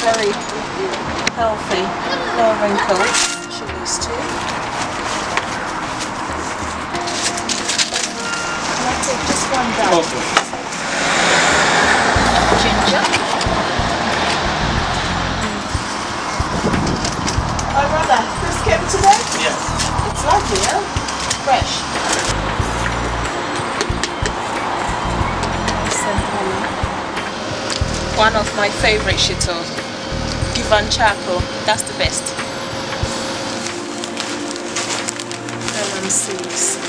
very healthy, no wrinkles. Chilies too. Can I take just one down? Okay. Ginger. Oh brother, this came today? Yes. It's lovely, huh? Fresh. One of my favorite shito, Ivan Chaco, that's the best. Lemon seeds.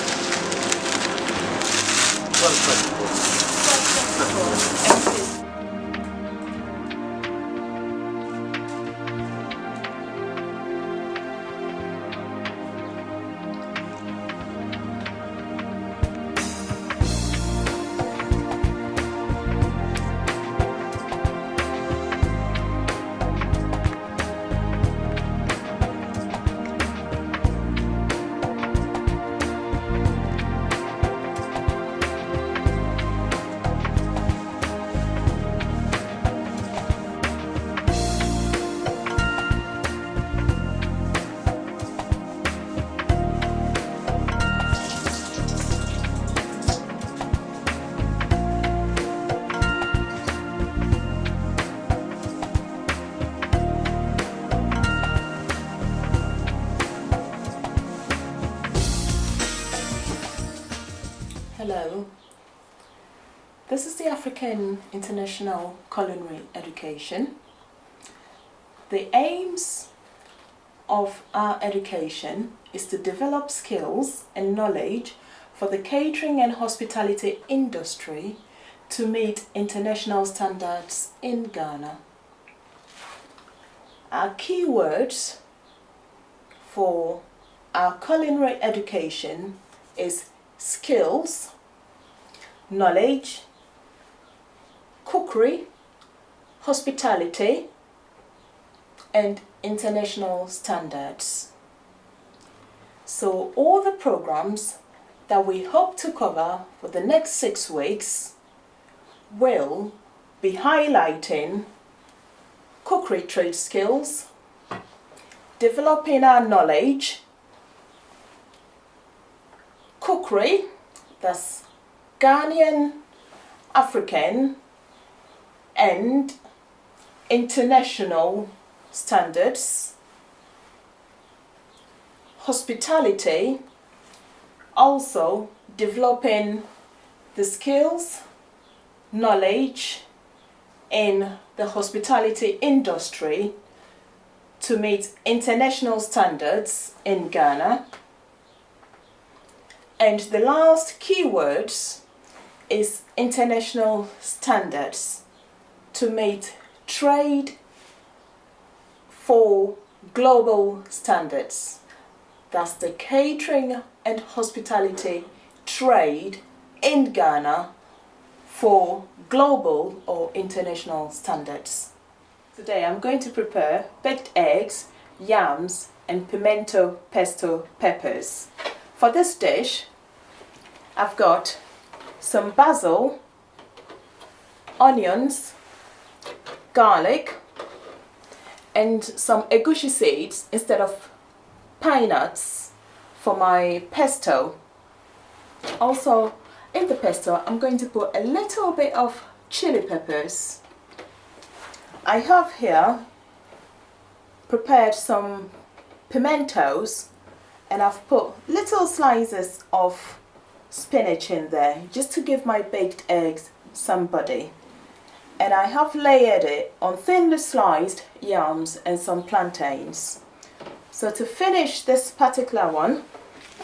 Hello, this is the African International Culinary Education. The aims of our education is to develop skills and knowledge for the catering and hospitality industry to meet international standards in Ghana. Our keywords for our culinary education is skills, knowledge, cookery, hospitality, and international standards. So all the programs that we hope to cover for the next 6 weeks will be highlighting cookery trade skills, developing our knowledge, cookery, that's Ghanaian, African, and international standards, hospitality, also developing the skills, knowledge in the hospitality industry to meet international standards in Ghana. And the last keywords is international standards to meet trade for global standards. That's the catering and hospitality trade in Ghana for global or international standards. Today I'm going to prepare baked eggs, yams, and pimento pesto peppers. For this dish, I've got some basil, onions, garlic, and some egusi seeds instead of pine nuts for my pesto. Also, in the pesto, I'm going to put a little bit of chili peppers. I have here prepared some pimentos, and I've put little slices of spinach in there just to give my baked eggs some body. And I have layered it on thinly sliced yams and some plantains. So to finish this particular one,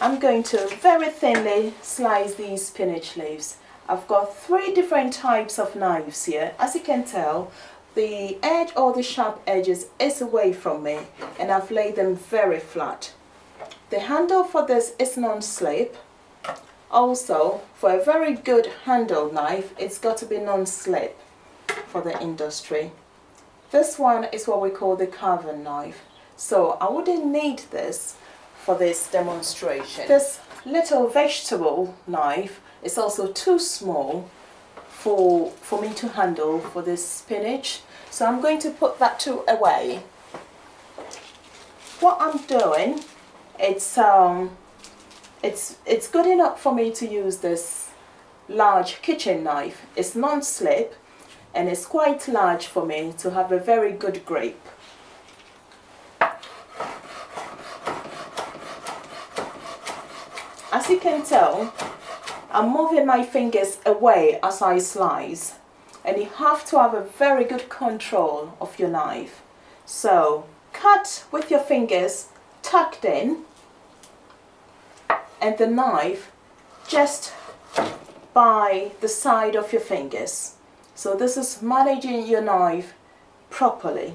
I'm going to very thinly slice these spinach leaves. I've got 3 different types of knives here. As you can tell, the edge or the sharp edges is away from me, and I've laid them very flat. The handle for this is non-slip. Also, for a very good handle knife, it's got to be non-slip for the industry. This one is what we call the carving knife. So I wouldn't need this for this demonstration. This little vegetable knife is also too small for me to handle for this spinach. So I'm going to put that two away. What I'm doing, it's good enough for me to use this large kitchen knife. It's non-slip and it's quite large for me to have a very good grip. As you can tell, I'm moving my fingers away as I slice, and you have to have a very good control of your knife. So cut with your fingers tucked in and the knife just by the side of your fingers. So this is managing your knife properly.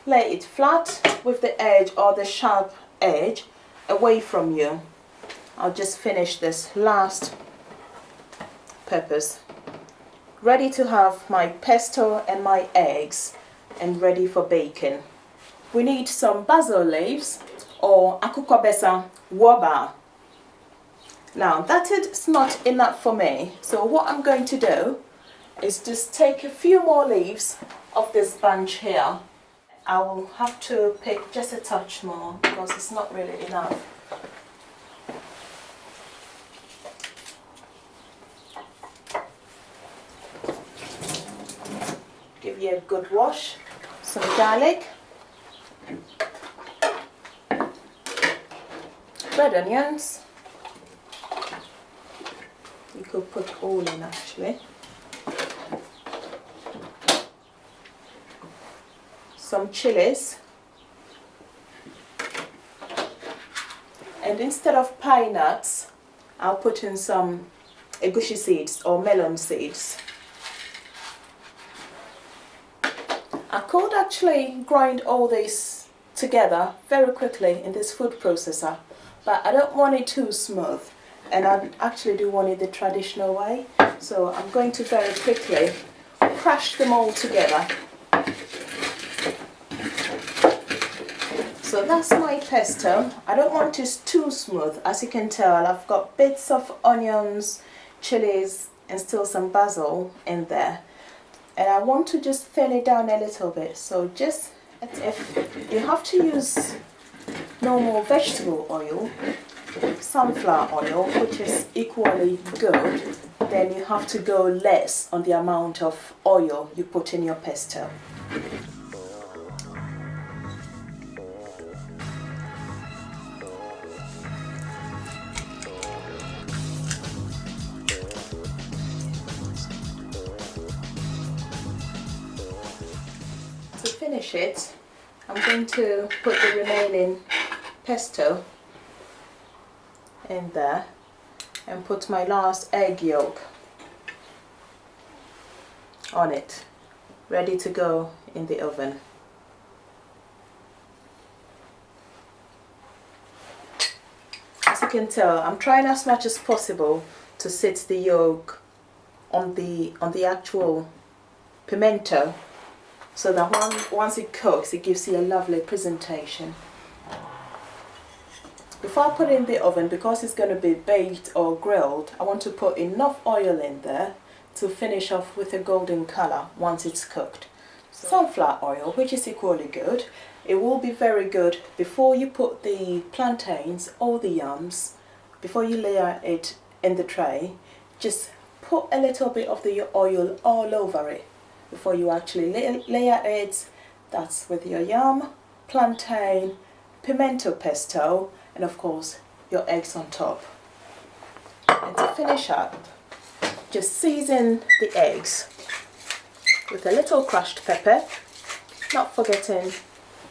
Lay it flat with the edge or the sharp edge away from you. I'll just finish this last purpose. Ready to have my pesto and my eggs and ready for baking. We need some basil leaves or akukobesa waba. Now that is not enough for me, so what I'm going to do is just take a few more leaves of this bunch here. I will have to pick just a touch more because it's not really enough. Give you a good wash. Some garlic, red onions. You could put all in actually. Some chilies, and instead of pine nuts I'll put in some egusi seeds or melon seeds. I could actually grind all this together very quickly in this food processor, but I don't want it too smooth and I actually do want it the traditional way, so I'm going to very quickly crush them all together. So that's my pesto. I don't want it too smooth. As you can tell, I've got bits of onions, chilies and still some basil in there. And I want to just thin it down a little bit. So just if you have to use normal vegetable oil, sunflower oil, which is equally good, then you have to go less on the amount of oil you put in your pesto. To finish it, I'm going to put the remaining pesto in there and put my last egg yolk on it, ready to go in the oven. As you can tell, I'm trying as much as possible to sit the yolk on the actual pimento, so that once it cooks, it gives you a lovely presentation. Before I put it in the oven, because it's going to be baked or grilled, I want to put enough oil in there to finish off with a golden color once it's cooked. Sunflower oil, which is equally good. It will be very good before you put the plantains or the yams, before you layer it in the tray. Just put a little bit of the oil all over it before you actually layer it. That's with your yam, plantain, pimento pesto, and of course your eggs on top. And to finish up, just season the eggs with a little crushed pepper, not forgetting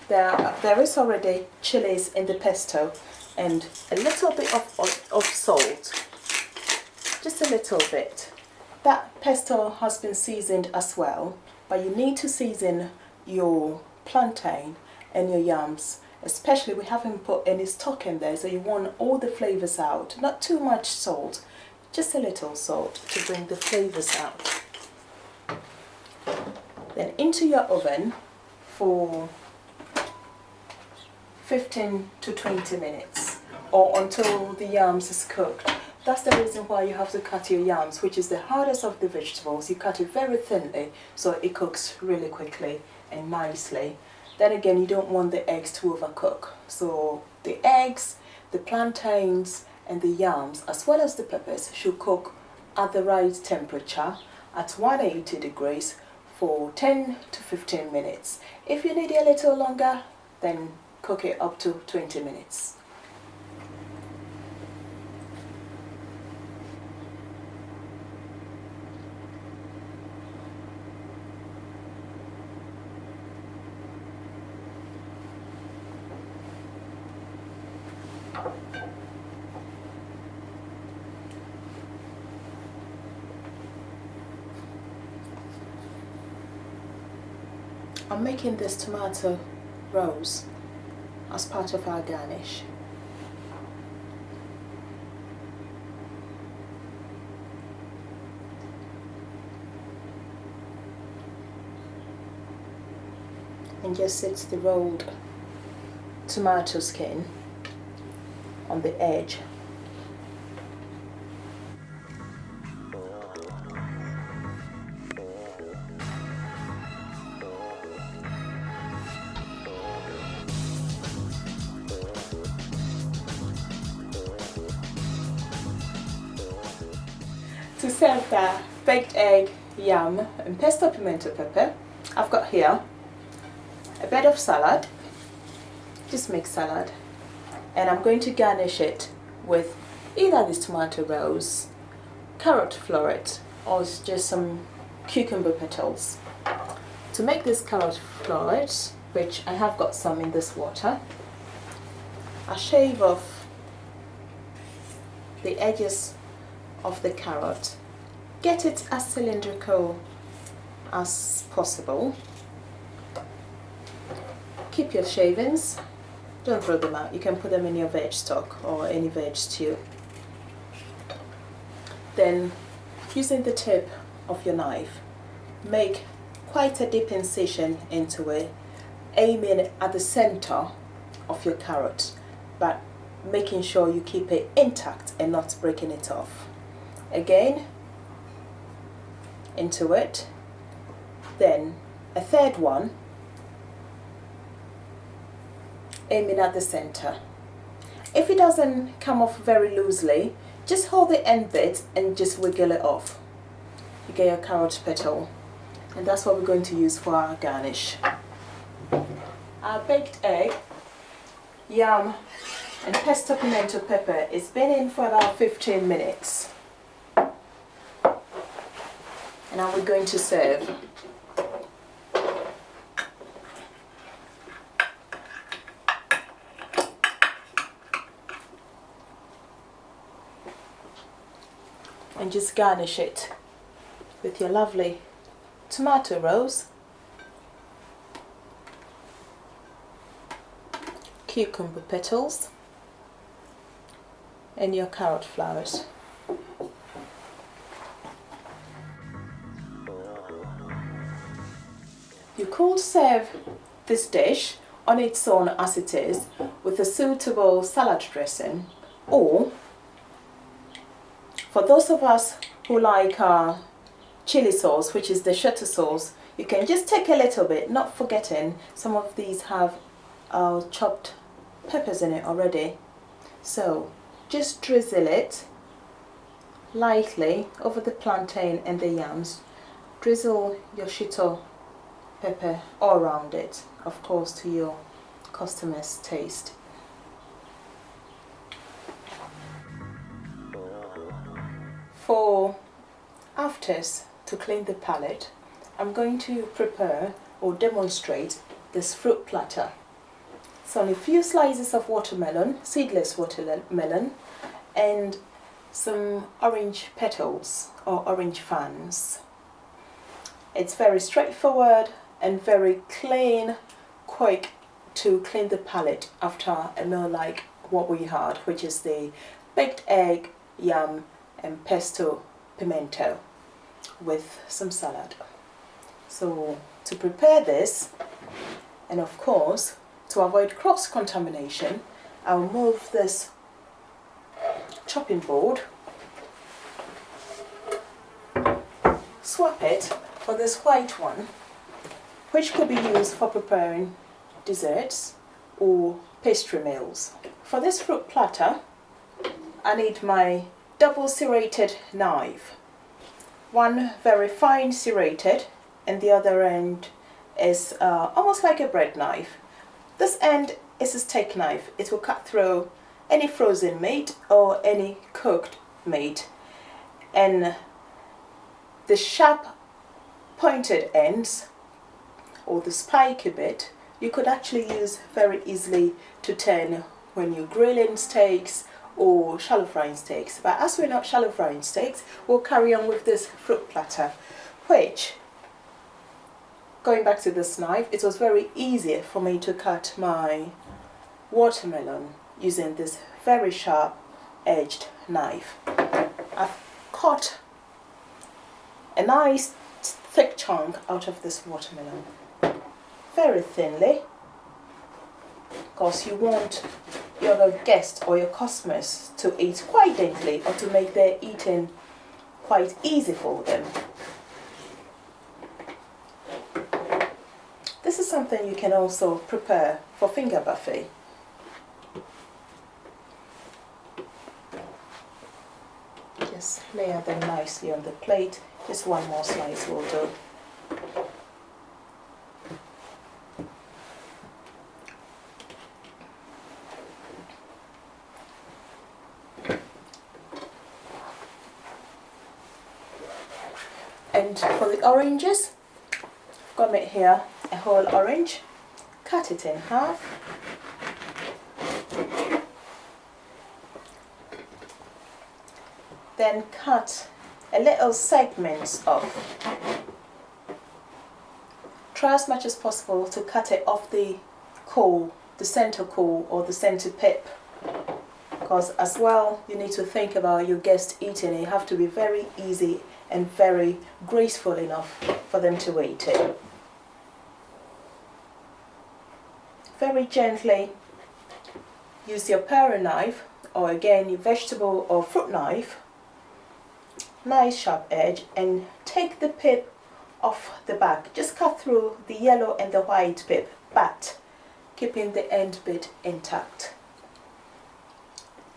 there is already chilies in the pesto, and a little bit of salt, just a little bit. That pesto has been seasoned as well, but you need to season your plantain and your yams, especially we haven't put any stock in there, so you want all the flavors out. Not too much salt, just a little salt to bring the flavors out. Then into your oven for 15 to 20 minutes or until the yams is cooked. That's the reason why you have to cut your yams, which is the hardest of the vegetables. You cut it very thinly so it cooks really quickly and nicely. Then again, you don't want the eggs to overcook. So the eggs, the plantains and the yams, as well as the peppers, should cook at the right temperature at 180 degrees for 10 to 15 minutes. If you need it a little longer, then cook it up to 20 minutes. I'm making this tomato rose as part of our garnish. And just sit the rolled tomato skin on the edge. To serve the baked egg, yam and pesto pimento pepper, I've got here a bed of salad, just mixed salad, and I'm going to garnish it with either this tomato rose, carrot floret, or just some cucumber petals. To make this carrot floret, which I have got some in this water, I shave off the edges of the carrot. Get it as cylindrical as possible. Keep your shavings, don't throw them out. You can put them in your veg stock or any veg stew. Then, using the tip of your knife, make quite a deep incision into it, aiming at the center of your carrot, but making sure you keep it intact and not breaking it off. Again, into it, then a third one, aiming at the center. If it doesn't come off very loosely, just hold the end bit and just wiggle it off. You get your carrot petal, and that's what we're going to use for our garnish. Our baked egg, yam and pesto pimento pepper is been in for about 15 minutes. And now we're going to serve. And just garnish it with your lovely tomato rose, cucumber petals, and your carrot flowers. You could serve this dish on its own as it is with a suitable salad dressing, or for those of us who like chili sauce, which is the shuttle sauce, you can just take a little bit, not forgetting some of these have chopped peppers in it already. So just drizzle it lightly over the plantain and the yams. Drizzle your shito pepper all around it, of course to your customer's taste. For afters to clean the palate, I'm going to prepare or demonstrate this fruit platter. It's only a few slices of watermelon, seedless watermelon, and some orange petals or orange fans. It's very straightforward and very clean, quick to clean the palate after a meal like what we had, which is the baked egg, yam and pesto pimento with some salad. So to prepare this, and of course to avoid cross-contamination, I'll move this chopping board swap it for this white one, which could be used for preparing desserts or pastry meals. For this fruit platter, I need my double serrated knife. One very fine serrated and the other end is almost like a bread knife. This end is a steak knife. It will cut through any frozen meat or any cooked meat. And the sharp pointed ends, or the spiky bit, you could actually use very easily to turn when you're grilling steaks or shallow frying steaks. But as we're not shallow frying steaks, we'll carry on with this fruit platter, which, going back to this knife, it was very easy for me to cut my watermelon using this very sharp edged knife. I've cut a nice thick chunk out of this watermelon very thinly, because you want your guests or your customers to eat quite daintily, or to make their eating quite easy for them. This is something you can also prepare for finger buffet. Just layer them nicely on the plate. Just one more slice will do. And for the oranges, I've got it here, a whole orange. Cut it in half. Then cut a little segments off. Try as much as possible to cut it off the core, the center core or the center pip, because as well you need to think about your guests eating it. You have to be very easy and very graceful enough for them to eat it. Very gently use your paring knife, or again your vegetable or fruit knife, nice sharp edge, and take the pip off the back. Just cut through the yellow and the white pip, but keeping the end bit intact.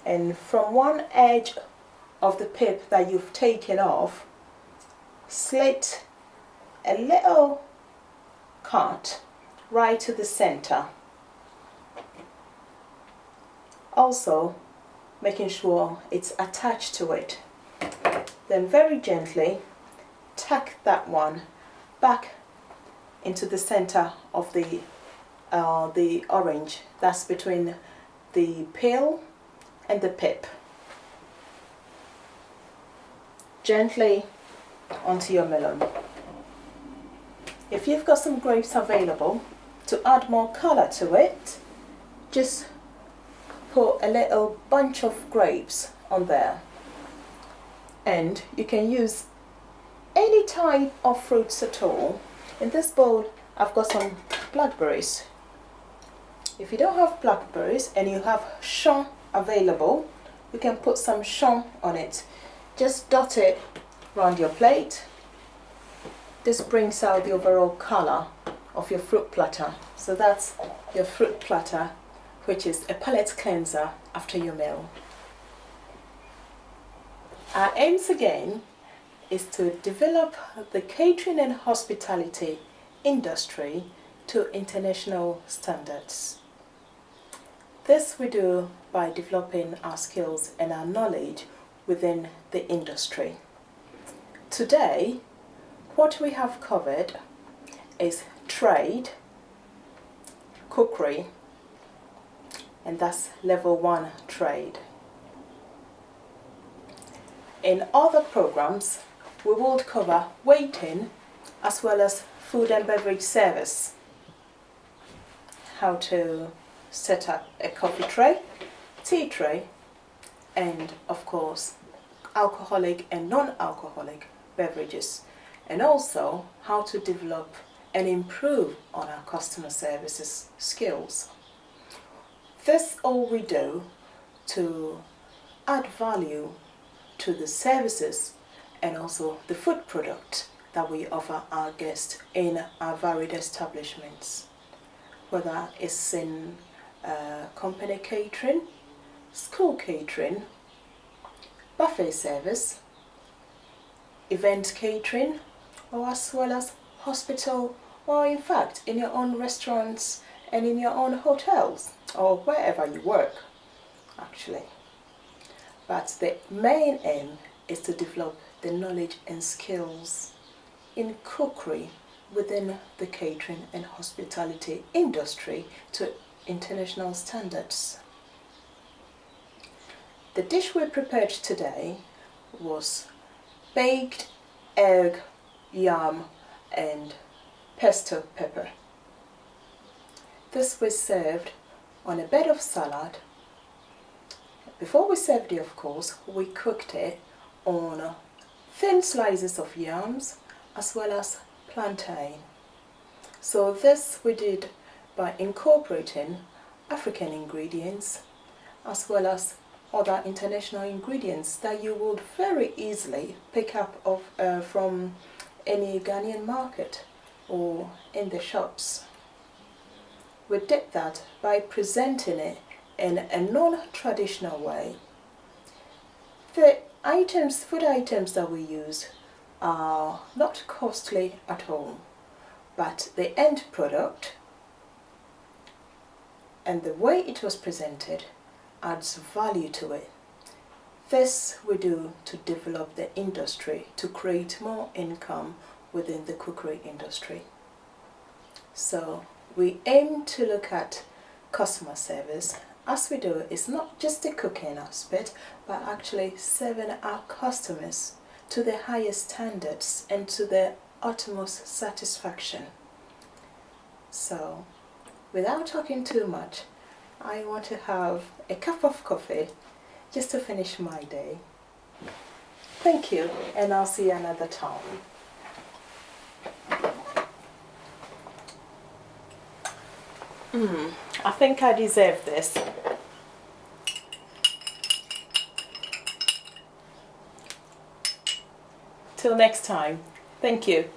And from one edge of the pip that you've taken off, slit a little cut right to the center. Also making sure it's attached to it. Then very gently tack that one back into the center of the orange, that's between the peel and the pip. Gently onto your melon. If you've got some grapes available to add more color to it, just put a little bunch of grapes on there. And you can use any type of fruits at all. In this bowl I've got some blackberries. If you don't have blackberries and you have chon available, you can put some chon on it. Just dot it around your plate. This brings out the overall color of your fruit platter. So that's your fruit platter, which is a palate cleanser after your meal. Our aims again is to develop the catering and hospitality industry to international standards. This we do by developing our skills and our knowledge within the industry. Today, what we have covered is trade, cookery, and that's level 1 trade. In other programs, we will cover waiting as well as food and beverage service. How to set up a coffee tray, tea tray, and of course alcoholic and non-alcoholic beverages, and also how to develop and improve on our customer services skills. This all we do to add value to the services and also the food product that we offer our guests in our varied establishments, whether it's in company catering, school catering, buffet service, event catering, or as well as hospital, or in fact in your own restaurants and in your own hotels or wherever you work actually. But the main aim is to develop the knowledge and skills in cookery within the catering and hospitality industry to international standards. The dish we prepared today was baked egg, yam and pesto pepper. This was served on a bed of salad. Before we served it, of course, we cooked it on thin slices of yams as well as plantain. So this we did by incorporating African ingredients as well as other international ingredients that you would very easily pick up from any Ghanaian market or in the shops. We did that by presenting it in a non-traditional way. The food items that we use are not costly at all, but the end product and the way it was presented adds value to it. This we do to develop the industry, to create more income within the cookery industry. So we aim to look at customer service. As we do, it's not just the cooking aspect, but actually serving our customers to the highest standards and to their utmost satisfaction. So, without talking too much, I want to have a cup of coffee just to finish my day. Thank you, and I'll see you another time. I think I deserve this. Till next time, thank you.